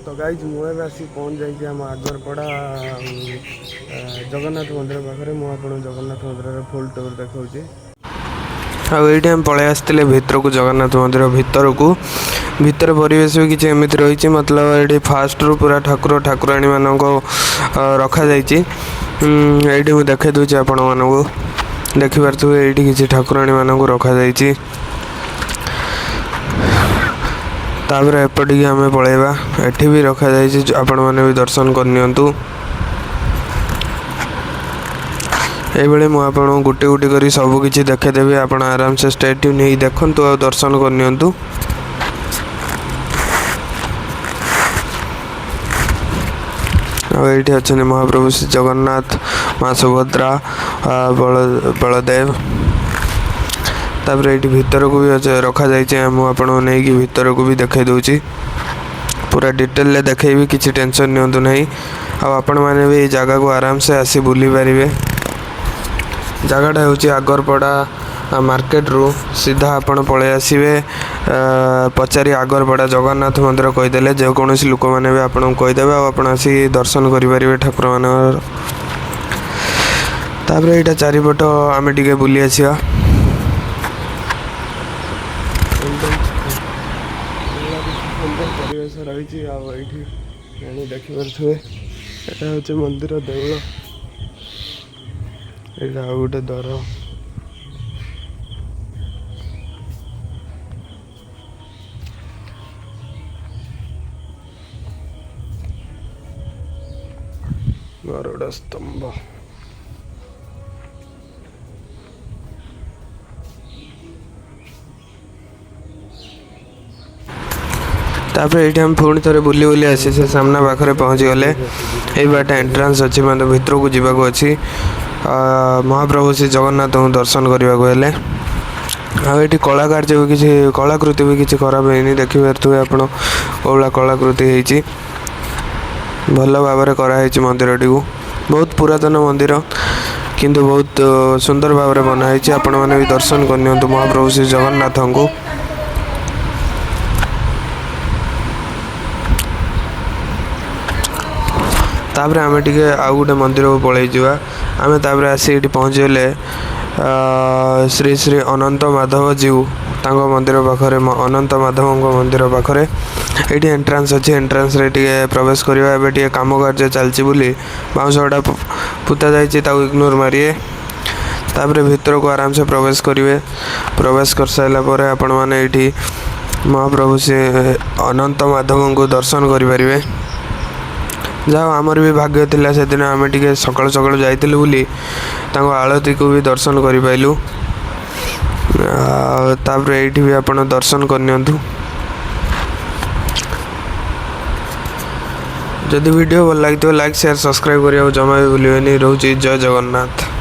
तो गाइज मुझे आसी पहुँच जाइए आम आगरपड़ा जगन्नाथ मंदिर पाखे मुझे जगन्नाथ मंदिर फुल टूर देखा आम पलि आसते भितर को जगन्नाथ मंदिर भितर को भितर परिवेश भी किसी एमती रही मतलब ये फास्ट रु पूरा ठाकुर ठाकुराणी मान रखा ये देखे दूसरी आपण मानक देखिपे ये किसी ठाकुराणी मानक रखा तापर एपटिकी आम पलैबा एठी भी रखा जाइए आपण मैंने भी दर्शन करनियंतु ये मुझे गोटे गोटे कर सबकि देखेदेवी आप आराम से स्टेट नहीं देखु आ दर्शन करनियंतु ये अच्छा महाप्रभु श्री जगन्नाथ माँ सुभद्रा बलदेव तापर ये भितर को भी रखा जाइए मुझे नहीं भितर को भी देखे दूची पूरा डिटेल देखेबी किसी टेंशन नियंतु नहीं आपण मैंने भी जगह को आराम से आसी बुली पारे जगहटा हूँ आगरपड़ा मार्केट रू सीधा आपण पलि आसवे पचारि आगरपड़ा जगन्नाथ मंदिर कहीदेले जेकोसी लोक मैंने भी आपको कहीदेवे आप आसी दर्शन करेंगे ठाकुर मान तापर यहाँ चारिपट आम टे बुली आसा परिवेश रही देखिपे यहाँ हूँ मंदिर देवल यहाँ गोटे द्वार गरुड़ स्तंभ तापर ये हम पुणी थे बुली बुली आसी से सामना पाखे पहुँची गले ये बाट एंट्रांस अच्छी मतलब भितर को जावाक अच्छी महाप्रभु श्री जगन्नाथ को दर्शन करने आठी कलाकार्य भी किसी कलाकृति भी किसी खराब है देखिपे आपड़ा कलाकृति होती भल भाव कराई मंदिर टी बहुत पुरातन मंदिर किंतु बहुत सुंदर भाव बनाई आपण मैंने भी दर्शन करनी महाप्रभु श्री जगन्नाथ को तापर आम टे आउ गोटे मंदिर को पलि जावा आम तापर आसी पहुँचीगले श्री श्री अनंत माधव जीव तांको मंदिर पाखरे अनंत माधव मंदिर पाखरे ये एंट्रांस अच्छी एंट्रांस रे प्रवेश करवा एवं टे कम कार्य चलती बोली बाउंसटा पुता जाइए इग्नोर मारिए तापर भितर को आराम से प्रवेश करेंगे प्रवेश कर सारापर आपण मैंने ये महाप्रभु से अनंत माधव को दर्शन करें जाओ आमर भी भाग्य थिला से दिन आम टे सकाल सकाल जाइलु बोली आलती को भी दर्शन कर पाइलु तापर ये भी आप दर्शन करनियंतु जदि वीडियो भल लगी लाइक शेयर सब्सक्राइब करने जमा भी भूलें। रोचे जय जगन्नाथ।